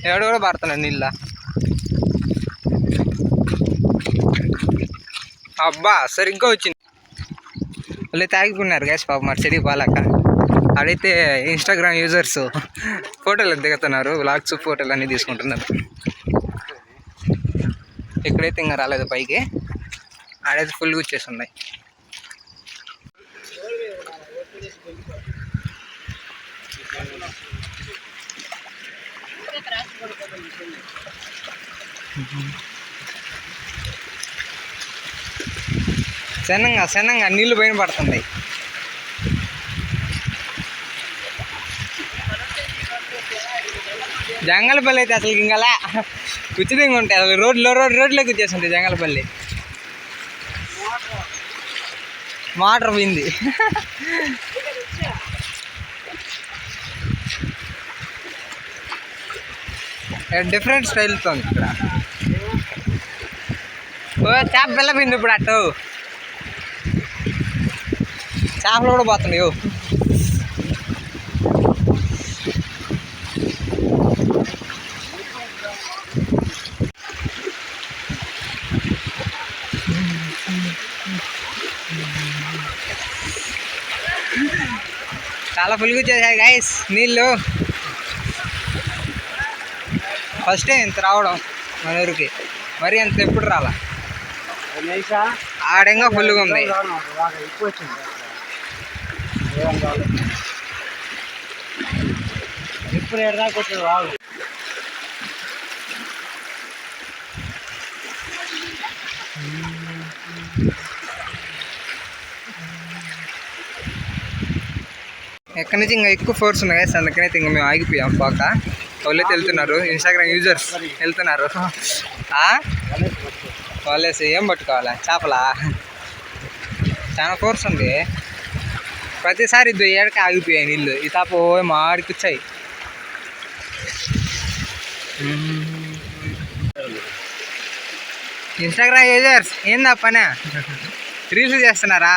ఎవడు కూడా పడుతున్నాడు నీళ్ళ. అబ్బా సరిగ్గా వచ్చింది. వాళ్ళు తాగిపోయినారు గ్యాస్ పాప మరి చెడికి పోలేక. అడైతే ఇన్స్టాగ్రామ్ యూజర్స్ ఫోటోలు దిగుతున్నారు, వ్లాగ్స్ ఫోటోలు అన్నీ తీసుకుంటున్నారు. ఇక్కడైతే ఇంకా రాలేదు పైకి, ఆడైతే ఫుల్గా వచ్చేస్తున్నాయి. సన్నంగా నీళ్ళు పైన పడుతున్నాయి. జంగలపల్లి అయితే అసలు ఇంకలా ఉచితంగా ఉంటాయి. అసలు రోడ్లోకి వచ్చేస్తుంటాయి జంగలపల్లి. మోటార్ పోయింది. డిఫరెంట్ స్టైల్తో ఉంది ఇక్కడ. ఓ చేప పిల్ల పోయింది ఇప్పుడు. అటు చేపలు కూడా పోతున్నాయి. చాలా ఫుల్గా వచ్చేసాయి గైస్ నీళ్ళు. ఫస్ట్ టైం ఇంత రావడం మన ఊరికి, మరి అంత ఎప్పుడు రాలా. ఆడంగా ఫుల్గా ఉంది. ఇప్పుడు ఎడదాకొచ్చింది రావు. ఎక్కడి నుంచి ఇంకా ఎక్కువ ఫోర్స్ ఉన్నాయి కదా, అందుకనైతే ఇంకా మేము ఆగిపోయాం. పోక వాళ్ళైతే వెళ్తున్నారు, ఇన్స్టాగ్రామ్ యూజర్స్ వెళ్తున్నారు. వాళ్ళేసి ఏం పట్టుకోవాలా, చేపలా? చాలా ఫోర్స్ ఉంది. ప్రతిసారి ఇద్దరు ఏడకి ఆగిపోయాయి నీళ్ళు. ఈ తాప మాడికి వచ్చాయి. ఇన్స్టాగ్రామ్ యూజర్స్ ఏందా పని, రీల్స్ చేస్తున్నారా?